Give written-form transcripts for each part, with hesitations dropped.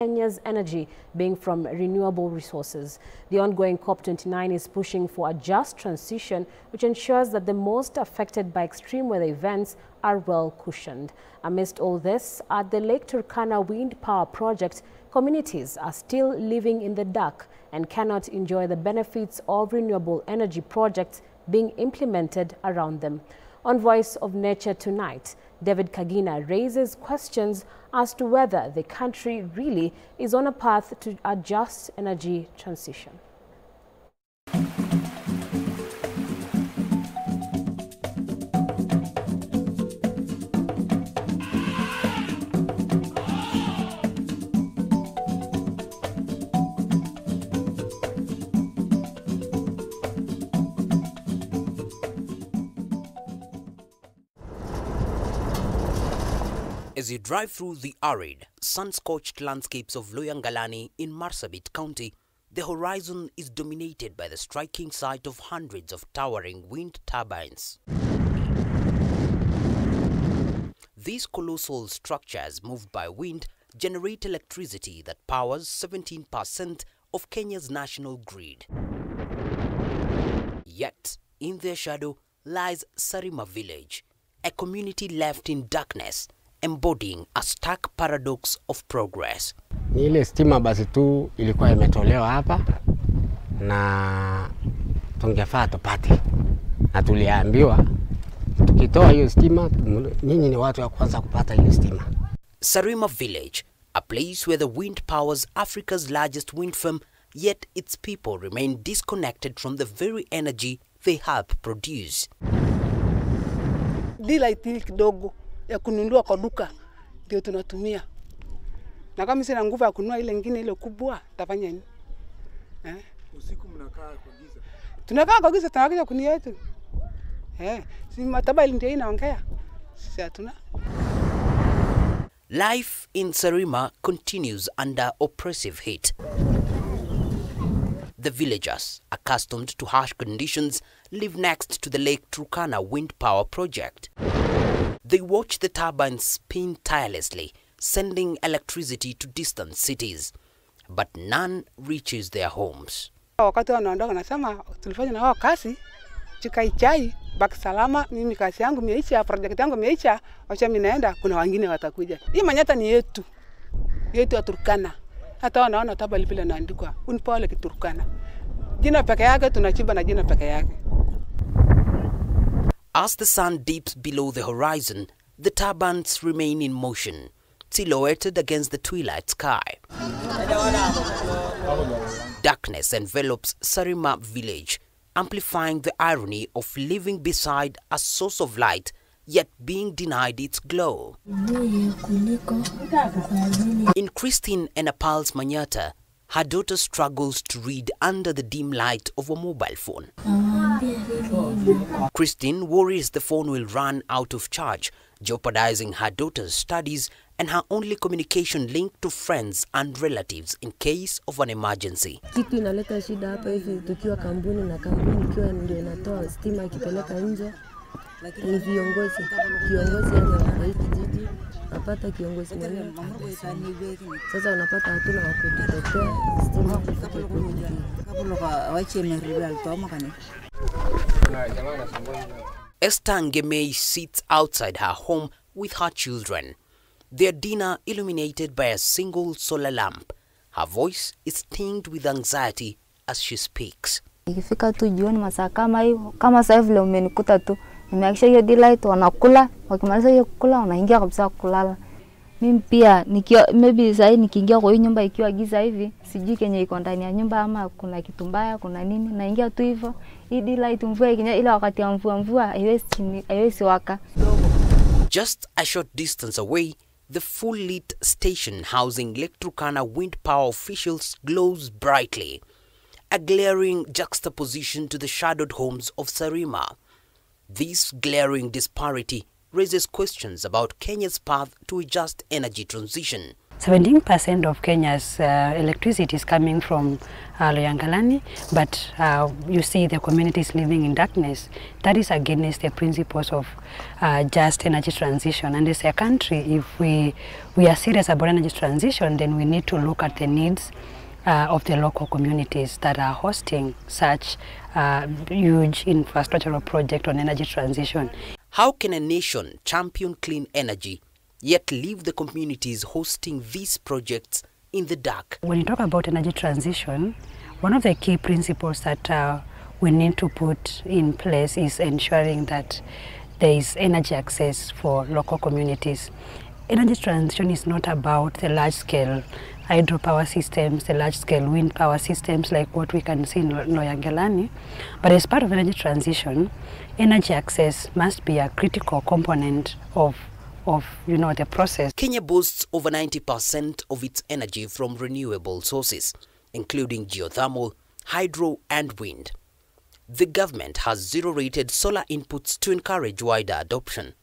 Kenya's energy being from renewable resources. The ongoing COP29 is pushing for a just transition which ensures that the most affected by extreme weather events are well cushioned. Amidst all this, at the Lake Turkana wind power project, communities are still living in the dark and cannot enjoy the benefits of renewable energy projects being implemented around them. On Voice of Nature tonight, David Kagina raises questions as to whether the country really is on a path to a just energy transition. As you drive through the arid, sun-scorched landscapes of Loyangalani in Marsabit County, the horizon is dominated by the striking sight of hundreds of towering wind turbines. These colossal structures, moved by wind, generate electricity that powers 17% of Kenya's national grid. Yet, in their shadow lies Sarima village, a community left in darkness, embodying a stark paradox of progress. Ni ile stima basi tu ilikuwa imetolewa hapa na tungefaa tupate. Na tuliambiwa tukitoa hiyo stima nyinyi ni watu wa kwanza kupata hiyo stima. Sarima village, a place where the wind powers Africa's largest wind farm, yet its people remain disconnected from the very energy they help produce. Dila itili kidogo ya kununua kwa duka ndio tunatumia. Na kama sina nguvu ya kununua ile nyingine ile kubwa, tafanya nini? Usiku mnakaa kwa giza. Tunakaa kwa giza, tunakuja kunia yetu. Si mataba ndio inaongea. Sisi hatuna. Life in Sarima continues under oppressive heat. The villagers, accustomed to harsh conditions, live next to the Lake Turkana wind power project. They watch the turbines spin tirelessly, sending electricity to distant cities, but none reaches their homes. Wakati wanaondoka nasema tulifanya na wao kazi, chikaichai, baki salama, mimi kazi yangu imeisha, project yangu imeisha, wacha mimi naenda, kuna wengine watakuja. Hii Manyata ni yetu ya Turkana. Hata wanaona tabali vile inaandikwa, Unpole Turkana. Jina peke yake tunachiba na jina peke yake. As the sun dips below the horizon, the turbines remain in motion, silhouetted against the twilight sky. Darkness envelops Sarima village, amplifying the irony of living beside a source of light, yet being denied its glow. In Christine and Apal's Manyata, her daughter struggles to read under the dim light of a mobile phone. Christine worries the phone will run out of charge, jeopardizing her daughter's studies and her only communication link to friends and relatives in case of an emergency. Kitu inaleta shida hapa hivi tukiwa kampuni na kampuni ikiwa ndio inatoa stima ikipeleka nje. Ni viongozi hapa kijiji napata kiongozi mwenyewe. Sasa unapata hatuna wa kututetea stima Esther Ngemei sits outside her home with her children. Their dinner illuminated by a single solar lamp. Her voice is tinged with anxiety as she speaks. Ikifika tu jioni masaa kama hivyo, kama sasa vile umenikuta tu, nimehakisha hiyo daylight wanakula, wakimaliza hiyo kula wanaingia kabisa kulala. Mimi pia maybe sasa nikiingia kwa hiyo nyumba ikiwa giza hivi, sijui kenye iko ndani ya nyumba ama kuna kitu mbaya, kuna nini, naingia tu hivyo. Hii daylight mvua ikinya ila wakati ya mvua haiwezi waka. Just a short distance away, the full lit station housing Lake Turkana wind power officials glows brightly, a glaring juxtaposition to the shadowed homes of Sarima. This glaring disparity raises questions about Kenya's path to a just energy transition. 17% of Kenya's electricity is coming from Loyangalani, but you see the communities living in darkness. That is against the principles of just energy transition. And as a country, if we are serious about energy transition, then we need to look at the needs of the local communities that are hosting such huge infrastructural project on energy transition. How can a nation champion clean energy yet leave the communities hosting these projects in the dark? When you talk about energy transition, one of the key principles that we need to put in place is ensuring that there is energy access for local communities. Energy transition is not about the large-scale hydropower systems, the large-scale wind power systems like what we can see in Loyangalani, but as part of energy transition, energy access must be a critical component of the process. Kenya boasts over 90% of its energy from renewable sources, including geothermal, hydro and wind. The government has zero-rated solar inputs to encourage wider adoption.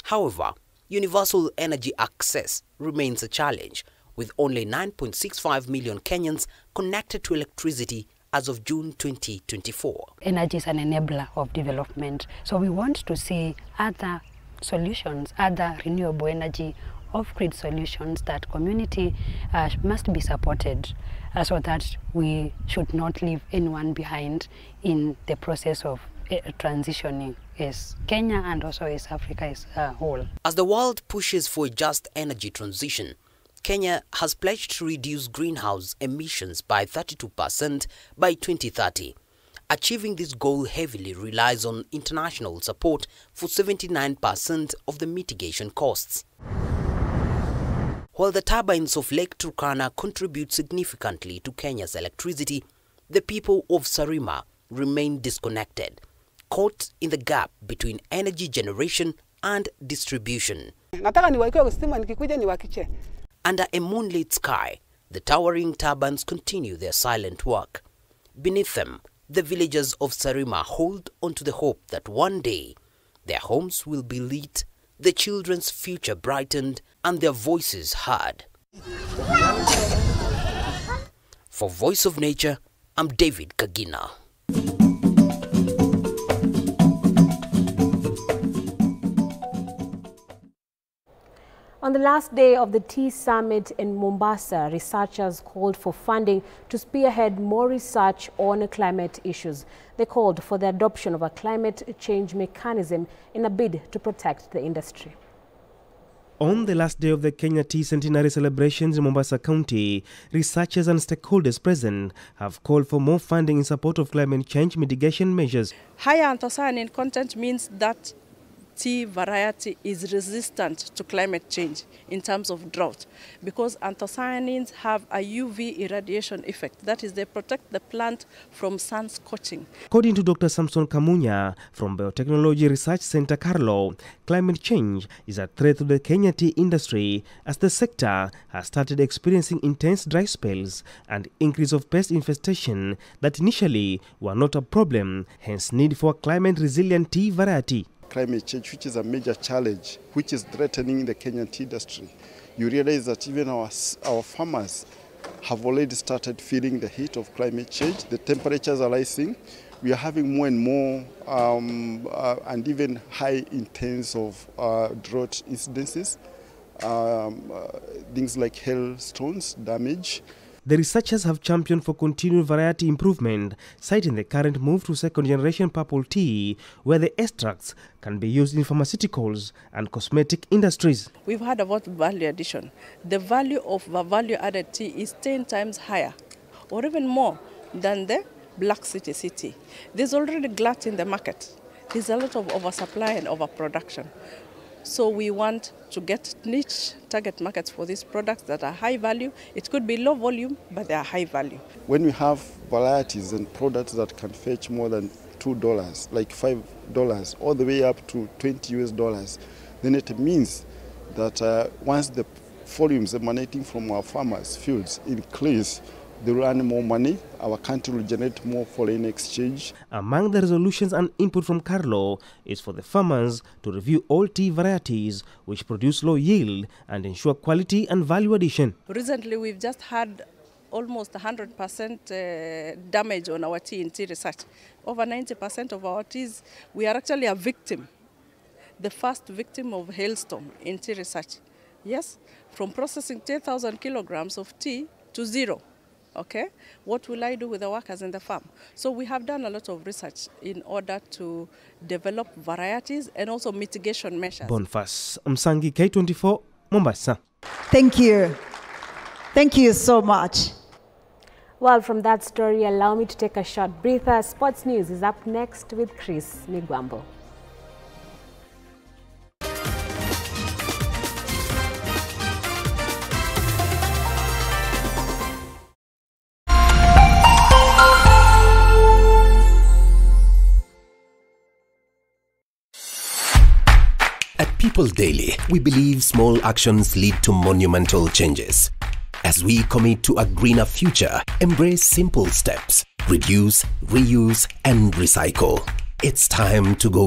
However, universal energy access remains a challenge, with only 9.65 million Kenyans connected to electricity as of June 2024. Energy is an enabler of development, so we want to see other solutions, other renewable energy off-grid solutions that community must be supported so that we should not leave anyone behind in the process of transitioning as Kenya and also as Africa as a whole. As the world pushes for a just energy transition, Kenya has pledged to reduce greenhouse emissions by 32% by 2030. Achieving this goal heavily relies on international support for 79% of the mitigation costs. While the turbines of Lake Turkana contribute significantly to Kenya's electricity, the people of Sarima remain disconnected, caught in the gap between energy generation and distribution. Under a moonlit sky, the towering turbines continue their silent work. Beneath them, the villagers of Sarima hold on to the hope that one day their homes will be lit, the children's future brightened, and their voices heard. For Voice of Nature, I'm David Kagina. On the last day of the Tea Summit in Mombasa, researchers called for funding to spearhead more research on climate issues. They called for the adoption of a climate change mechanism in a bid to protect the industry. On the last day of the Kenya Tea Centenary celebrations in Mombasa County, researchers and stakeholders present have called for more funding in support of climate change mitigation measures. Higher anthocyanin content means that tea variety is resistant to climate change in terms of drought, because anthocyanins have a UV irradiation effect. That is, they protect the plant from sun scorching. According to Dr. Samson Kamunya from Biotechnology Research Center Carlo, climate change is a threat to the Kenya tea industry as the sector has started experiencing intense dry spells and increase of pest infestation that initially were not a problem, hence need for a climate-resilient tea variety. Climate change, which is a major challenge, which is threatening the Kenyan tea industry. You realize that even our farmers have already started feeling the heat of climate change. The temperatures are rising. We are having more and more and even high intense of drought incidences, things like hailstones, damage. The researchers have championed for continued variety improvement, citing the current move to second-generation purple tea, where the extracts can be used in pharmaceuticals and cosmetic industries. We've heard about value addition. The value of the value-added tea is 10 times higher, or even more, than the Black City tea. There's already glut in the market. There's a lot of oversupply and overproduction. So we want to get niche target markets for these products that are high value. It could be low volume, but they are high value. When we have varieties and products that can fetch more than $2, like $5, all the way up to $20 US, then it means that once the volumes emanating from our farmers' fields increase, they will earn more money, our country will generate more foreign exchange. Among the resolutions and input from Carlo is for the farmers to review all tea varieties which produce low yield and ensure quality and value addition. Recently, we've just had almost 100% damage on our tea in tea research. Over 90% of our teas, we are actually a victim, the first victim of hailstorm in tea research. Yes, from processing 10,000 kilograms of tea to zero. Okay, what will I do with the workers in the farm? So we have done a lot of research in order to develop varieties and also mitigation measures. Boniface Msangi, K24, Mombasa. Thank you. Thank you so much. Well, from that story, allow me to take a short breather. Sports News is up next with Chris Migwambo. At People Daily, we believe small actions lead to monumental changes. As we commit to a greener future, embrace simple steps, reduce, reuse, and recycle. It's time to go